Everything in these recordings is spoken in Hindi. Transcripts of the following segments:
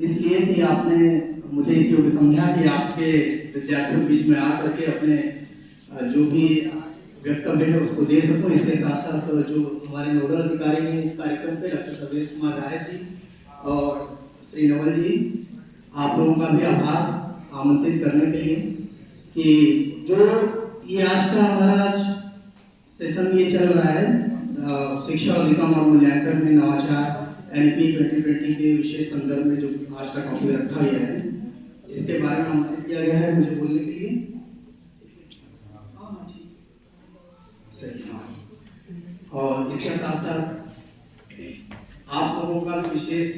इसलिए कि आपने मुझे इस योग्य समझा कि आपके विद्यार्थियों के बीच में आकर के अपने जो भी वक्तव्य है उसको दे सकूं। इसके साथ साथ जो हमारे नोडल अधिकारी हैं इस कार्यक्रम पे, डॉक्टर सर्वेश कुमार राय जी और श्री नवल जी, आप लोगों का भी आभार आमंत्रित करने के लिए कि जो ये आज का हमारा सेशन ये चल रहा है शिक्षा अधिगम और मूल्यांकन में नवाचार NEP 2020 के विशेष संदर्भ में जो आज का टॉपिक रखा गया है, इसके बारे में आमंत्रित किया गया है मुझे बोलने के लिए। और इसके साथ साथ आप लोगों का विशेष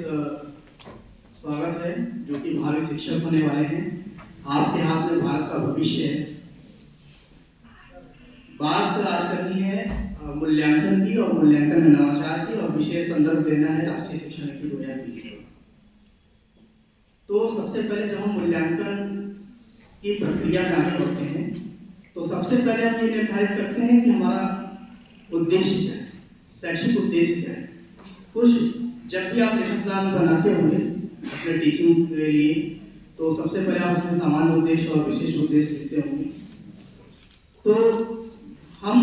स्वागत है जो कि भावी शिक्षक होने वाले हैं। आपके हाथ में भारत का भविष्य है। बात आज करनी है मूल्यांकन की और मूल्यांकन में नवाचार की, और विशेष संदर्भ लेना है राष्ट्रीय शिक्षा नीति 2020 का। तो सबसे पहले जब हम मूल्यांकन की प्रक्रिया में आगे बढ़ते हैं तो सबसे पहले हम ये निर्धारित करते हैं कि हमारा उद्देश्य क्या है, शैक्षिक उद्देश्य क्या है। कुछ जब भी आप लेसन प्लान बनाते होंगे अपने टीचिंग के लिए तो सबसे पहले आप उसमें सामान्य उद्देश्य और विशेष उद्देश्य लिखते होंगे। तो हम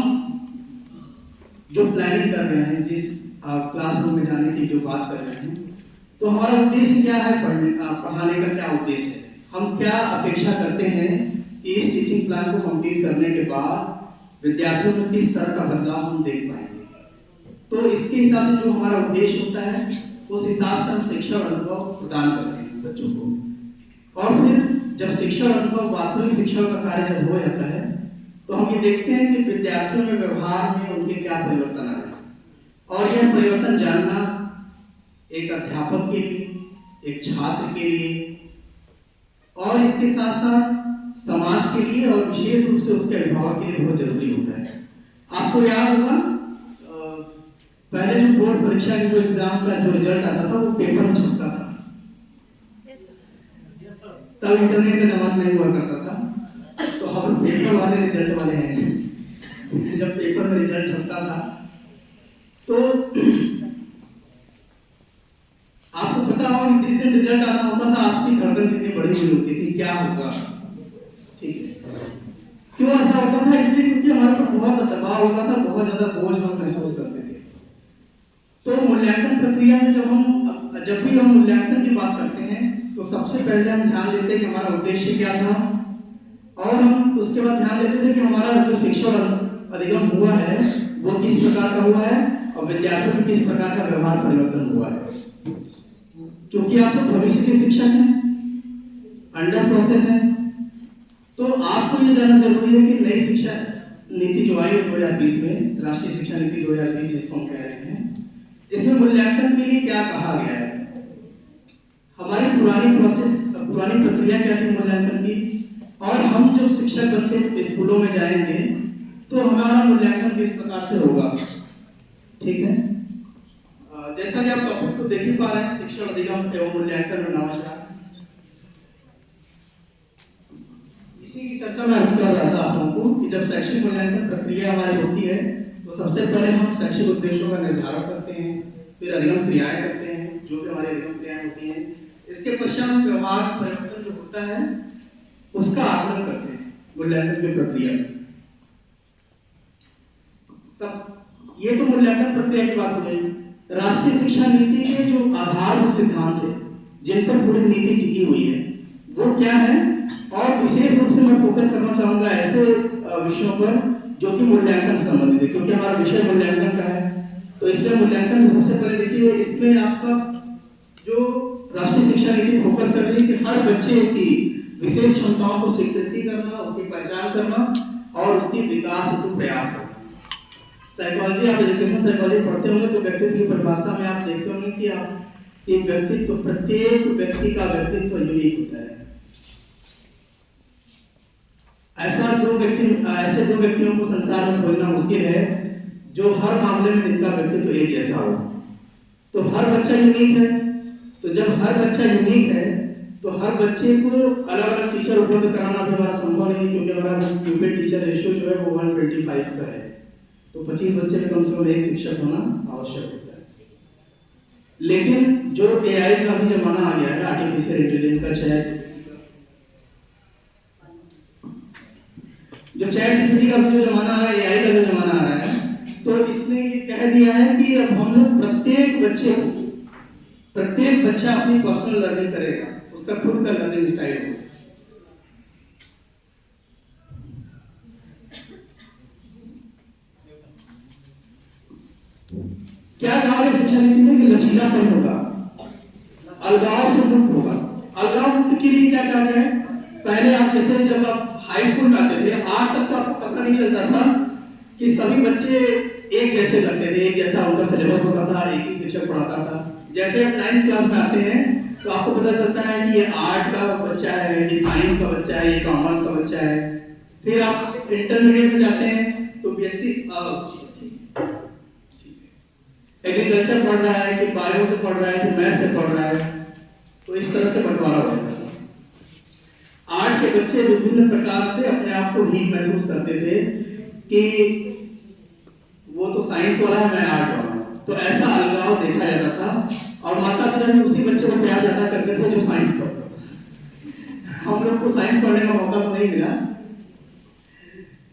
जो प्लानिंग कर रहे हैं, जिस क्लासरूम में जाने की जो बात कर रहे हैं, तो हमारा उद्देश्य क्या है, पढ़ाने का क्या उद्देश्य है, हम क्या अपेक्षा करते हैं कि इस टीचिंग प्लान को कंप्लीट करने के बाद विद्यार्थियों में किस तरह का बदलाव हम देख पाएंगे। तो इसके हिसाब से जो हमारा उद्देश्य होता है उस हिसाब से हम शिक्षा अनुभव प्रदान करते हैं बच्चों को। और फिर जब शिक्षा अनुभव वास्तविक शिक्षा का कार्य जब हो जाता है तो हम ये देखते हैं कि विद्यार्थियों में व्यवहार में उनके क्या परिवर्तन आए, और यह परिवर्तन जानना एक अध्यापक के लिए, एक छात्र के लिए, और इसके साथ साथ समाज के लिए और विशेष रूप से उसके अभिभावक के लिए बहुत जरूरी होता है। आपको याद होगा पहले जो बोर्ड परीक्षा के जो एग्जाम का जो रिजल्ट आता था वो पेपर में छपता था। तब इंटरनेट का जमाना नहीं हुआ करता था, तो हम पेपर वाले रिजल्ट वाले हैं। जब पेपर में रिजल्ट छपता था तो आपको पता होगा कि जिस दिन रिजल्ट आना होता था आपकी धड़कन कितनी बड़ी हुई होती थी, क्या होगा, ठीक है। क्यों ऐसा होता था? इसलिए क्योंकि हमारे पर बहुत दबाव होता था, बहुत ज्यादा बोझ हम महसूस करते थे। तो मूल्यांकन प्रक्रिया में जब भी हम मूल्यांकन की बात करते हैं तो सबसे पहले हम ध्यान देते हैं कि हमारा उद्देश्य क्या था, और हम उसके बाद ध्यान देते थे कि हमारा जो शिक्षा अधिगम हुआ है वो किस प्रकार का हुआ है और विद्यार्थियों में किस प्रकार का व्यवहार परिवर्तन हुआ है। क्योंकि आप तो भविष्य के शिक्षक हैं, अंडर प्रोसेस है, तो आपको ये जानना जरूरी है कि नई शिक्षा नीति जो आई 2020 में, राष्ट्रीय शिक्षा नीति 2020 जिसको हम कह रहे हैं, इसमें मूल्यांकन के लिए क्या कहा गया है। हमारी पुरानी प्रक्रिया क्या थी मूल्यांकन की, और हम जब शिक्षक बनते स्कूलों में जाएंगे तो हमारा मूल्यांकन किस प्रकार से होगा, ठीक है। जैसा कि आप टॉपिक को देख ही पा रहे हैं, शिक्षा अधिगम एवं मूल्यांकन में नवाचार, इसी की चर्चा मैं कर रहा था आप लोगों को कि जब शैक्षिक मूल्यांकन प्रक्रिया हमारी होती है तो सबसे पहले हम शैक्षिक उद्देश्यों का निर्धारण करते हैं, फिर अधिगम क्रियाएं करते हैं, जो भी हमारी अधिगम क्रियाएं होती हैं। इसके पश्चात व्यवहार परिवर्तन जो होता है उसका आकलन करते हैं मूल्यांकन की प्रक्रिया में। सब ये तो मूल्यांकन प्रक्रिया की बात हो गई। राष्ट्रीय शिक्षा नीति के जो आधारभूत सिद्धांत है जिन पर पूरी नीति टिकी हुई है वो क्या है, और विशेष रूप से मैं फोकस करना चाहूंगा ऐसे विषयों पर जो कि मूल्यांकन से संबंधित है, क्योंकि हमारा विषय मूल्यांकन का है। तो इसलिए मूल्यांकन में सबसे पहले देखिए, इसमें आपका जो राष्ट्रीय शिक्षा नीति फोकस कर रही है कि हर बच्चे की विशेष क्षमताओं को स्वीकृति करना, उसकी पहचान करना और उसकी विकास हेतु प्रयास करना। साइकोलॉजी, आप एजुकेशन साइकोलॉजी पढ़ते होंगे तो व्यक्तित्व की परिभाषा में आप देखते होंगे कि आप एक व्यक्तित्व, प्रत्येक व्यक्ति का व्यक्तित्व यूनिक होता है। ऐसे दो व्यक्तियों को संसार में खोजना मुश्किल है जो हर मामले में जिनका व्यक्तित्व एक जैसा हो। तो हर बच्चा यूनिक है, तो जब हर बच्चा यूनिक है तो हर बच्चे को अलग अलग टीचर उपलब्ध कराना भी हमारा संभव नहीं, क्योंकि हमारा प्यूपिल टीचर रेशियो जो है वो 125 का है। तो 25 बच्चे में कम से कम एक शिक्षक होना आवश्यक होता है। लेकिन जो एआई का भी जमाना आ गया है, आर्टिफिशियल इंटेलिजेंस का, चैट जीपीटी का जो जमाना आ रहा है, एआई का जो जमाना आ रहा है, तो इसने ये कह दिया है कि अब हम लोग प्रत्येक बच्चा अपनी पर्सनल लर्निंग करेगा, उसका खुद का लर्निंग स्टाइल है। क्या कहा गया शिक्षा नीति में कि लचीलापन होगा, अलगाव से मुक्त होगा। अलगाव मुक्त के लिए क्या कहा गया है? पहले आप जैसे जब आप हाई स्कूल में आते थे, आज तक तो आपको पता नहीं चलता था कि सभी बच्चे एक जैसे लगते थे, एक जैसा उनका सिलेबस होता था, एक ही शिक्षक पढ़ाता था। जैसे आप 9th क्लास में आते हैं तो आपको पता चलता है कि ये आर्ट का बच्चा है, ये साइंस का बच्चा है, ये कॉमर्स का बच्चा है। फिर आप इंटरमीडिएट में जाते हैं तो बीएससी एग्रीकल्चर पढ़ रहा है कि बायो से पढ़ रहा है कि मैथ से पढ़ रहा है, तो इस तरह से बंटवारा होता है। आर्ट के बच्चे विभिन्न प्रकार से अपने आप को हीन महसूस करते थे कि वो तो साइंस वाला है, मैं आर्ट वाला हूं, तो ऐसा अलगाव देखा जाता था। और माता पिता भी उसी बच्चे को प्यार ज्यादा करते थे जो साइंस पढ़ता था। हम लोग को साइंस पढ़ने का मौका तो नहीं मिला।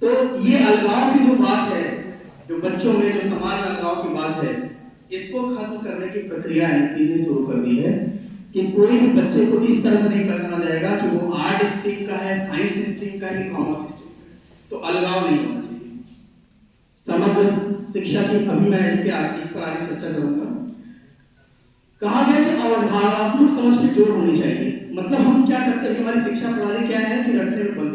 तो ये अलगाव की जो बात है, जो बच्चों में जो समान अलगाव की बात है, इसको खत्म करने की प्रक्रिया एनपी ने शुरू कर दी है कि कोई भी बच्चे को इस तरह से नहीं पहचाना जाएगा कि वो आर्ट स्ट्रीम का है, साइंस स्ट्रीम का है कि कॉमर्स स्ट्रीम का है। तो अलगाव नहीं होना चाहिए। समग्र शिक्षा की अभी मैं इस पर आगे चर्चा करूंगा। कहा गया कि अवधारणात्मक समझ पे जोर होनी चाहिए। मतलब हम क्या करते हैं, हमारी शिक्षा प्रणाली क्या है कि रटने में बंद